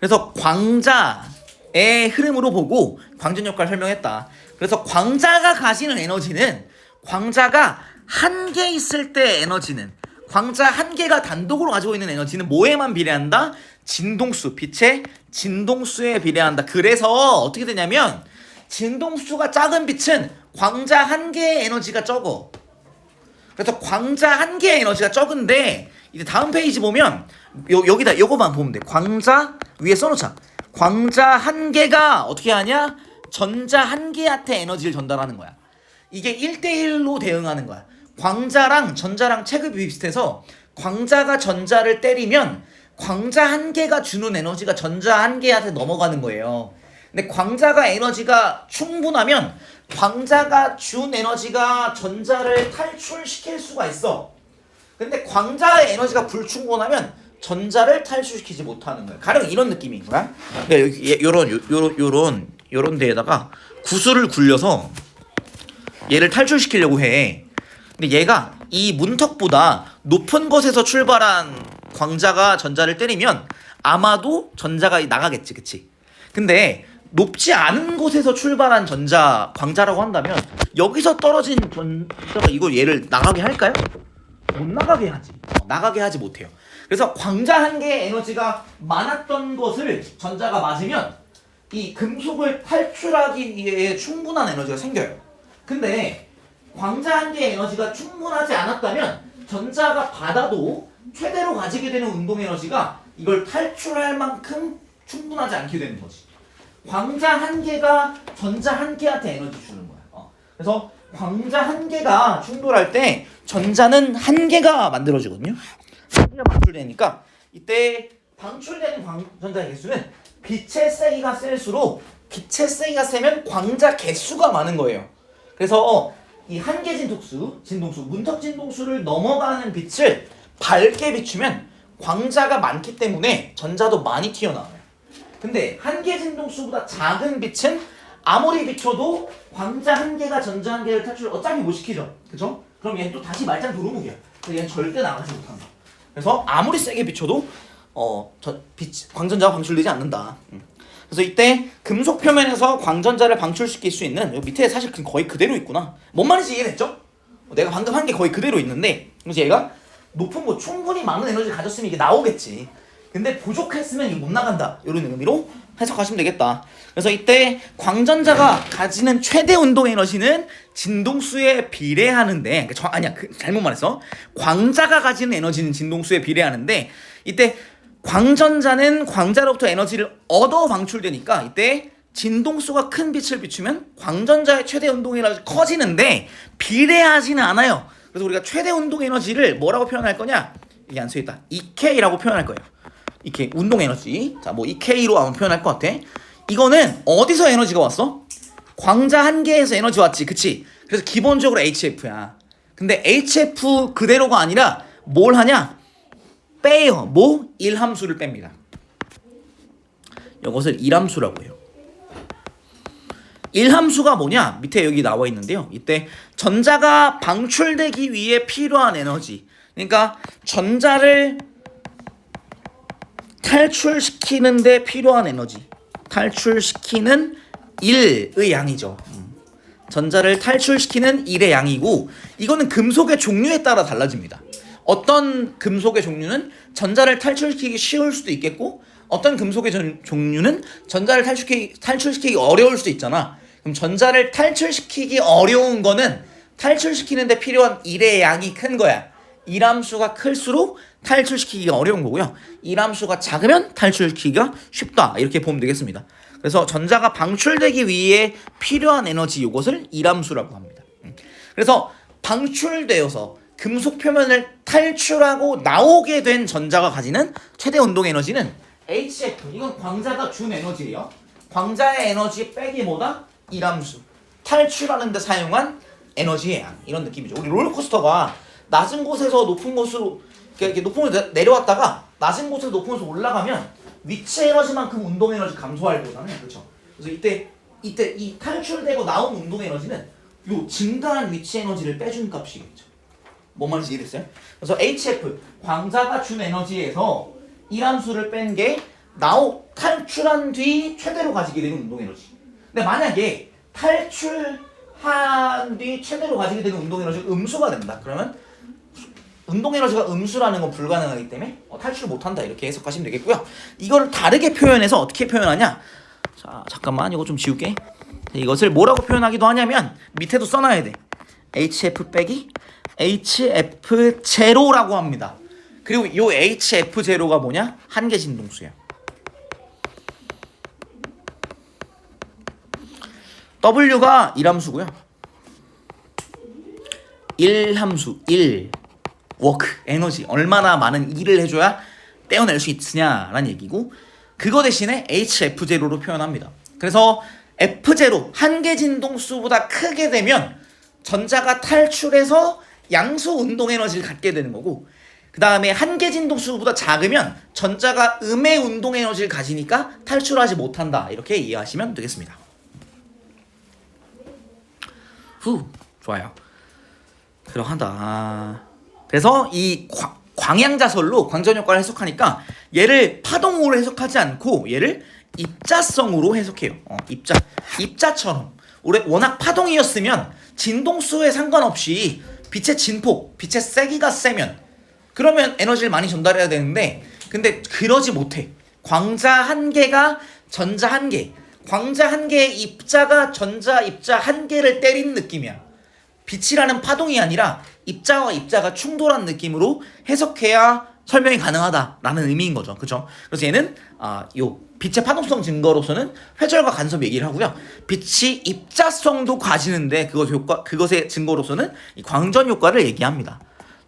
Speaker 1: 그래서 광자의 흐름으로 보고 광전 효과를 설명했다. 그래서 광자가 가지는 에너지는 광자가 한 개 있을 때 에너지는 광자 한 개가 단독으로 가지고 있는 에너지는 뭐에만 비례한다? 진동수, 빛의 진동수에 비례한다. 그래서 어떻게 되냐면 진동수가 작은 빛은 광자 한 개의 에너지가 적어. 그래서 광자 한 개의 에너지가 적은데 이제 다음 페이지 보면 여기다 요거만 보면 돼. 광자 위에 써놓자. 광자 한 개가 어떻게 하냐? 전자 한 개한테 에너지를 전달하는 거야. 이게 1대1로 대응하는 거야. 광자랑 전자랑 체급이 비슷해서 광자가 전자를 때리면 광자 한 개가 주는 에너지가 전자 한 개한테 넘어가는 거예요. 근데 광자가 에너지가 충분하면 광자가 준 에너지가 전자를 탈출시킬 수가 있어. 근데 광자의 에너지가 불충분하면 전자를 탈출시키지 못하는 거야. 가령 이런 느낌인 거야. 그러니까 요런 데에다가 구슬을 굴려서 얘를 탈출시키려고 해. 근데 얘가 이 문턱보다 높은 곳에서 출발한 광자가 전자를 때리면 아마도 전자가 나가겠지, 그치? 근데 높지 않은 곳에서 출발한 광자라고 한다면 여기서 떨어진 전자가 얘를 나가게 할까요? 못 나가게 하지. 나가게 하지 못해요. 그래서 광자 한 개의 에너지가 많았던 것을 전자가 맞으면 이 금속을 탈출하기 위해 충분한 에너지가 생겨요. 근데 광자 한 개의 에너지가 충분하지 않았다면 전자가 받아도 최대로 가지게 되는 운동 에너지가 이걸 탈출할 만큼 충분하지 않게 되는 거지. 광자 한 개가 전자 한 개한테 에너지 주는 거야. 그래서 광자 한 개가 충돌할 때 전자는 한 개가 만들어지거든요. 한 개가 방출되니까 이때 방출되는 광전자 개수는 빛의 세기가 셀수록 빛의 세기가 세면 광자 개수가 많은 거예요. 그래서 이 한계 진동수, 문턱 진동수를 넘어가는 빛을 밝게 비추면 광자가 많기 때문에 전자도 많이 튀어나와요. 근데 한계 진동수보다 작은 빛은 아무리 비춰도 광자 한 개가 전자 한 개를 탈출 어차피 못 시키죠. 그죠? 그럼 얘는 또 다시 말짱 도루묵이야. 그래서 얘는 절대 나가지 못한다. 그래서 아무리 세게 비춰도 광전자가 방출되지 않는다. 그래서 이때 금속 표면에서 광전자를 방출시킬 수 있는 여기 밑에 사실 거의 그대로 있구나. 뭔 말인지 이해됐죠? 내가 방금 한 게 거의 그대로 있는데 그래서 얘가 높은 거 충분히 많은 에너지를 가졌으면 이게 나오겠지. 근데 부족했으면 이게 못 나간다. 이런 의미로 해석하시면 되겠다. 그래서 이때 광전자가 가지는 최대 운동 에너지는 진동수에 비례하는데 잘못 말했어. 광자가 가지는 에너지는 진동수에 비례하는데 이때 광전자는 광자로부터 에너지를 얻어 방출되니까 이때 진동수가 큰 빛을 비추면 광전자의 최대 운동 에너지 커지는데 비례하지는 않아요. 그래서 우리가 최대 운동 에너지를 뭐라고 표현할 거냐? 이게 안 써있다. EK라고 표현할 거예요. 이렇게 운동 에너지. 자, 뭐 EK로 아마 표현할 것 같아. 이거는 어디서 에너지가 왔어? 광자 한 개에서 에너지 왔지, 그치? 그래서 기본적으로 HF야. 근데 HF 그대로가 아니라 뭘 하냐? 빼요. 뭐? 1함수를 뺍니다. 이것을 1함수라고 해요. 1함수가 뭐냐? 밑에 여기 나와 있는데요. 이때 전자가 방출되기 위해 필요한 에너지. 그러니까 전자를 탈출시키는데 필요한 에너지. 탈출시키는 1의 양이죠. 전자를 탈출시키는 1의 양이고 이거는 금속의 종류에 따라 달라집니다. 어떤 금속의 종류는 전자를 탈출시키기 쉬울 수도 있겠고 어떤 금속의 종류는 전자를 탈출시키기 어려울 수도 있잖아. 그럼 전자를 탈출시키기 어려운 거는 탈출시키는데 필요한 1의 양이 큰 거야. 1함수가 클수록 탈출시키기가 어려운 거고요. 1함수가 작으면 탈출시키기가 쉽다. 이렇게 보면 되겠습니다. 그래서 전자가 방출되기 위해 필요한 에너지 이것을 1함수라고 합니다. 그래서 방출되어서 금속 표면을 탈출하고 나오게 된 전자가 가지는 최대 운동 에너지는 HF. 이건 광자가 준 에너지예요. 광자의 에너지 빼기 뭐다? 1함수. 탈출하는 데 사용한 에너지의 양. 이런 느낌이죠. 우리 롤러코스터가 낮은 곳에서 높은 곳으로 이렇게 높은 곳에 내려왔다가 낮은 곳에서 높은 곳으로 올라가면 위치 에너지만큼 운동 에너지 감소할 거잖아요. 그렇죠? 그래서 이때 이 탈출되고 나온 운동 에너지는 요 증가한 위치 에너지를 빼준 값이겠죠. 뭔 말인지 이해됐어요? 그래서 HF 광자가 준 에너지에서 1함수를 뺀 게 탈출한 뒤 최대로 가지게 되는 운동 에너지. 근데 만약에 탈출한 뒤 최대로 가지게 되는 운동 에너지가 음수가 된다. 그러면 운동 에너지가 음수라는 건 불가능하기 때문에 탈출 못한다. 이렇게 해석하시면 되겠고요. 이걸 다르게 표현해서 어떻게 표현하냐? 자, 잠깐만 이거 좀 지울게. 이것을 뭐라고 표현하기도 하냐면 밑에도 써놔야 돼. HF 빼기 HF 제로라고 합니다. 그리고 이 HF 제로가 뭐냐? 한계 진동수야. W가 1함수고요. 1함수 1 워크 에너지 얼마나 많은 일을 해줘야 떼어낼 수 있으냐라는 얘기고 그거 대신에 HF 제로로 표현합니다. 그래서 F 제로 한계 진동수보다 크게 되면 전자가 탈출해서 양수 운동 에너지를 갖게 되는 거고 그 다음에 한계 진동수보다 작으면 전자가 음의 운동 에너지를 가지니까 탈출하지 못한다. 이렇게 이해하시면 되겠습니다. 좋아요. 그러하다. 그래서 이 광양자설로 광전효과를 해석하니까 얘를 파동으로 해석하지 않고 얘를 입자성으로 해석해요. 입자처럼 워낙 파동이었으면 진동수에 상관없이 빛의 진폭, 빛의 세기가 세면 그러면 에너지를 많이 전달해야 되는데 근데 그러지 못해. 광자 한 개가 전자 한 개, 광자 한 개의 입자가 전자 입자 한 개를 때리는 느낌이야. 빛이라는 파동이 아니라 입자와 입자가 충돌한 느낌으로 해석해야 설명이 가능하다라는 의미인 거죠. 그렇죠? 그래서 얘는 요 빛의 파동성 증거로서는 회절과 간섭 얘기를 하고요. 빛이 입자성도 가지는데 그것의 증거로서는 이 광전 효과를 얘기합니다.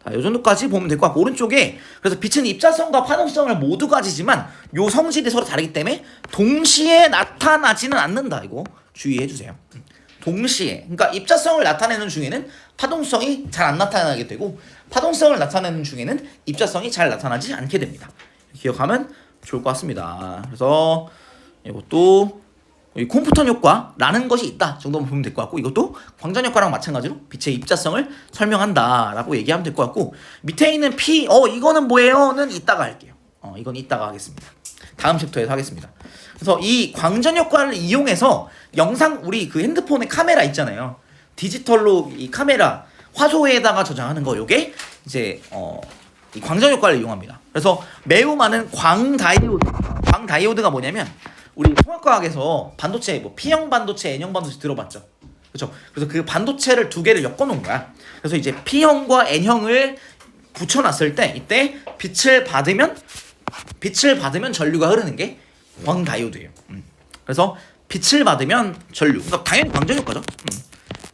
Speaker 1: 자, 요 정도까지 보면 될 것 같고, 오른쪽에 그래서 빛은 입자성과 파동성을 모두 가지지만 요 성질이 서로 다르기 때문에 동시에 나타나지는 않는다. 이거 주의해 주세요. 동시에, 그러니까 입자성을 나타내는 중에는 파동성이 잘 안 나타나게 되고, 파동성을 나타내는 중에는 입자성이 잘 나타나지 않게 됩니다. 기억하면 좋을 것 같습니다. 그래서 이것도 콤프턴 효과라는 것이 있다 정도만 보면 될 것 같고, 이것도 광전 효과랑 마찬가지로 빛의 입자성을 설명한다라고 얘기하면 될 것 같고, 밑에 있는 P 이거는 뭐예요?는 이따가 할게요. 이건 이따가 하겠습니다. 다음 챕터에서 하겠습니다. 그래서 이 광전 효과를 이용해서 영상, 우리 그 핸드폰에 카메라 있잖아요. 디지털로 이 카메라 화소에다가 저장하는 거, 요게 이제 이 광전 효과를 이용합니다. 그래서 매우 많은 광다이오드가 뭐냐면, 우리 통합과학에서 반도체, 뭐 P형 반도체, N형 반도체 들어봤죠? 그렇죠? 그래서 그 반도체를 두 개를 엮어놓은 거야. 그래서 이제 P형과 N형을 붙여놨을 때, 이때 빛을 받으면 전류가 흐르는 게 광다이오드예요. 그래서 빛을 받으면 전류, 그러니까 당연히 광전 효과죠.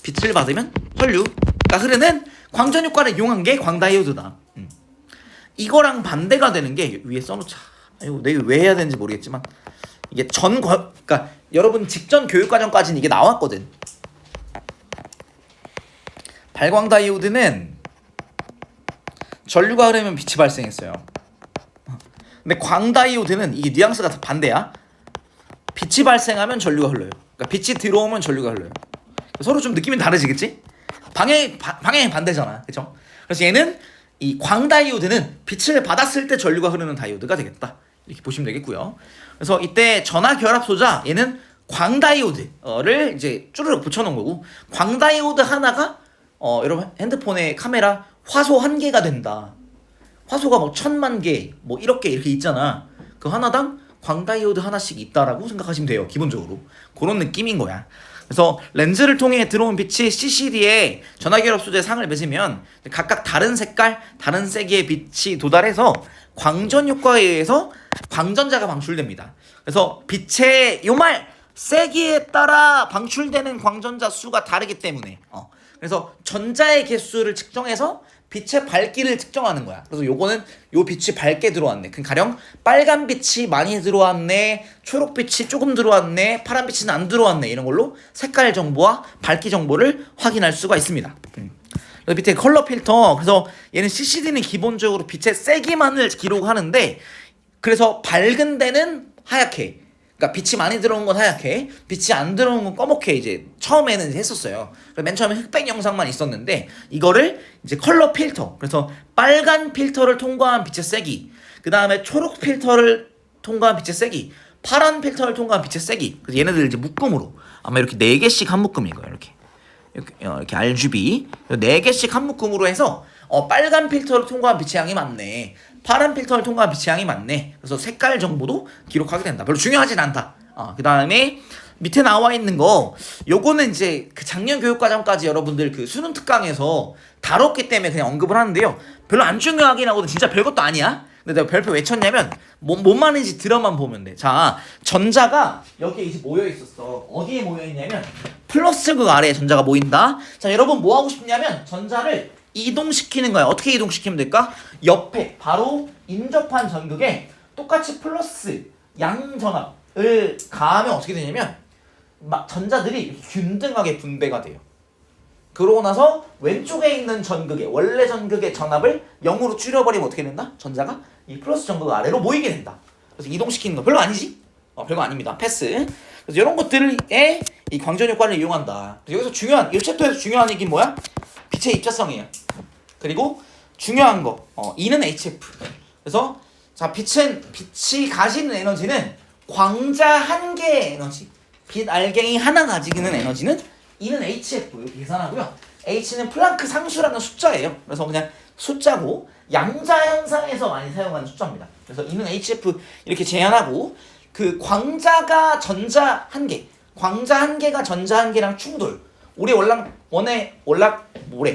Speaker 1: 빛을 받으면 전류가 흐르는 광전 효과를 이용한 게 광다이오드다. 이거랑 반대가 되는 게 위에 써놓자. 이거 내가 왜 해야 되는지 모르겠지만, 이게 그러니까 여러분 직전 교육과정까지는 이게 나왔거든. 발광다이오드는 전류가 흐르면 빛이 발생했어요. 근데 광다이오드는 이게 뉘앙스가 다 반대야. 빛이 발생하면 전류가 흘러요. 그러니까 빛이 들어오면 전류가 흘러요. 서로 좀 느낌이 다르지겠지? 방향이 반대잖아. 그렇죠? 그래서 얘는, 이 광다이오드는 빛을 받았을 때 전류가 흐르는 다이오드가 되겠다. 이렇게 보시면 되겠고요. 그래서 이때 전화 결합 소자, 얘는 광다이오드를 이제 쭈르륵 붙여놓은 거고, 광다이오드 하나가 여러분 핸드폰의 카메라 화소 1개가 된다. 화소가 뭐 1000만 개, 뭐 1억 개 이렇게 있잖아. 그 하나당 광다이오드 하나씩 있다라고 생각하시면 돼요. 기본적으로 그런 느낌인 거야. 그래서 렌즈를 통해 들어온 빛이 CCD에 전화결합 소재에 상을 맺으면 각각 다른 색깔, 다른 세기의 빛이 도달해서 광전 효과에 의해서 광전자가 방출됩니다. 그래서 빛의 세기에 따라 방출되는 광전자 수가 다르기 때문에 그래서 전자의 개수를 측정해서 빛의 밝기를 측정하는 거야. 그래서 요거는 요 빛이 밝게 들어왔네. 가령 빨간 빛이 많이 들어왔네, 초록빛이 조금 들어왔네, 파란 빛은 안 들어왔네, 이런 걸로 색깔 정보와 밝기 정보를 확인할 수가 있습니다. 그래서 밑에 컬러 필터, 그래서 얘는 CCD는 기본적으로 빛의 세기만을 기록하는데, 그래서 밝은 데는 하얗게, 그러니까 빛이 많이 들어온 건 하얗게, 빛이 안 들어온 건 검게 이제 처음에는 했었어요. 맨 처음에 흑백 영상만 있었는데, 이거를 이제 컬러 필터, 그래서 빨간 필터를 통과한 빛의 세기, 그 다음에 초록 필터를 통과한 빛의 세기, 파란 필터를 통과한 빛의 세기, 그래서 얘네들 이제 묶음으로 아마 이렇게 4개씩 한 묶음일 거예요. 이렇게 RGB 4개씩 한 묶음으로 해서 빨간 필터를 통과한 빛의 양이 많네, 파란 필터를 통과한 빛의 양이 많네, 그래서 색깔 정보도 기록하게 된다. 별로 중요하진 않다. 그 다음에 밑에 나와 있는 거, 요거는 이제 그 작년 교육과정까지 여러분들 그 수능 특강에서 다뤘기 때문에 그냥 언급을 하는데요. 별로 안 중요하긴 하거든. 진짜 별것도 아니야. 근데 내가 별표 왜 쳤냐면, 뭔 말인지 들어만 보면 돼. 자, 전자가 여기에 이제 모여 있었어. 어디에 모여 있냐면 플러스 극 아래에 전자가 모인다. 자, 여러분 뭐 하고 싶냐면 전자를 이동시키는 거야. 어떻게 이동시키면 될까? 옆에 바로 인접한 전극에 똑같이 플러스 양전압을 가하면 어떻게 되냐면 막 전자들이 균등하게 분배가 돼요. 그러고 나서 왼쪽에 있는 전극의 원래 전극의 전압을 0으로 줄여버리면 어떻게 된다? 전자가 이 플러스 전극 아래로 모이게 된다. 그래서 이동시키는 거 별로 아니지? 별거 아닙니다. 패스. 그래서 이런 것들에 이 광전 효과를 이용한다. 여기서 중요한, 이 챕터에서 중요한 얘기는 뭐야? 빛의 입자성이에요. 그리고 중요한 거, E는 HF. 그래서 자, 빛이 가지는 에너지는 광자 1개의 에너지, 빛 알갱이 하나 가지는 에너지는 E는 HF 이렇게 계산하고요. H는 플랑크 상수라는 숫자예요. 그래서 그냥 숫자고 양자 현상에서 많이 사용하는 숫자입니다. 그래서 E는 HF 이렇게 제한하고, 그 광자가 전자 1개, 광자 1개가 전자 1개랑 충돌. 우리 원래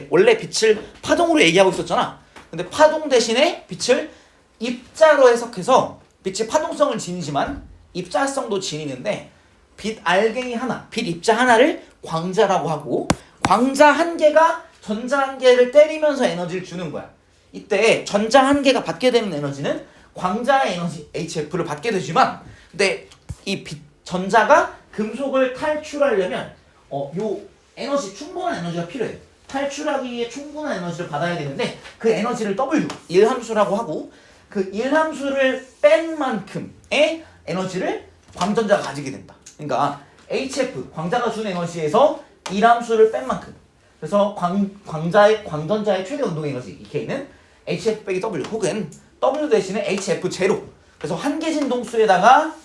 Speaker 1: 원래 빛을 파동으로 얘기하고 있었잖아. 근데 파동 대신에 빛을 입자로 해석해서 빛이 파동성을 지니지만 입자성도 지니는데 빛 알갱이 하나, 빛 입자 하나를 광자라고 하고 광자 한 개가 전자 한 개를 때리면서 에너지를 주는 거야. 이때 전자 한 개가 받게 되는 에너지는 광자의 에너지 HF를 받게 되지만 근데 이 전자가 금속을 탈출하려면 요 에너지 충분한 에너지가 필요해. 탈출하기 위해 충분한 에너지를 받아야 되는데 그 에너지를 W, 일함수라고 하고 그 일함수를 뺀 만큼의 에너지를 광전자가 가지게 된다. 그러니까 HF, 광자가 준 에너지에서 일함수를 뺀 만큼. 그래서 광전자의 최대 운동 에너지, 이 K는 HF 빼기 W 혹은 W 대신에 HF 제로. 그래서 한계 진동수에다가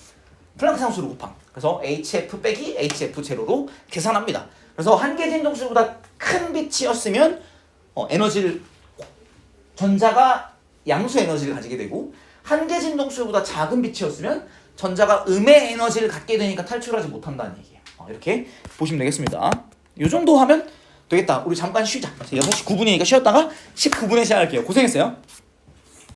Speaker 1: 플랑크 상수를 곱함. 그래서 HF 빼기 HF 제로로 계산합니다. 그래서 한계 진동수보다 큰 빛이었으면 에너지를 전자가 양수 에너지를 가지게 되고 한계 진동수보다 작은 빛이었으면 전자가 음의 에너지를 갖게 되니까 탈출하지 못한다는 얘기예요. 이렇게 보시면 되겠습니다. 이 정도 하면 되겠다. 우리 잠깐 쉬자. 6시 9분이니까 쉬었다가 19분에 시작할게요. 고생했어요.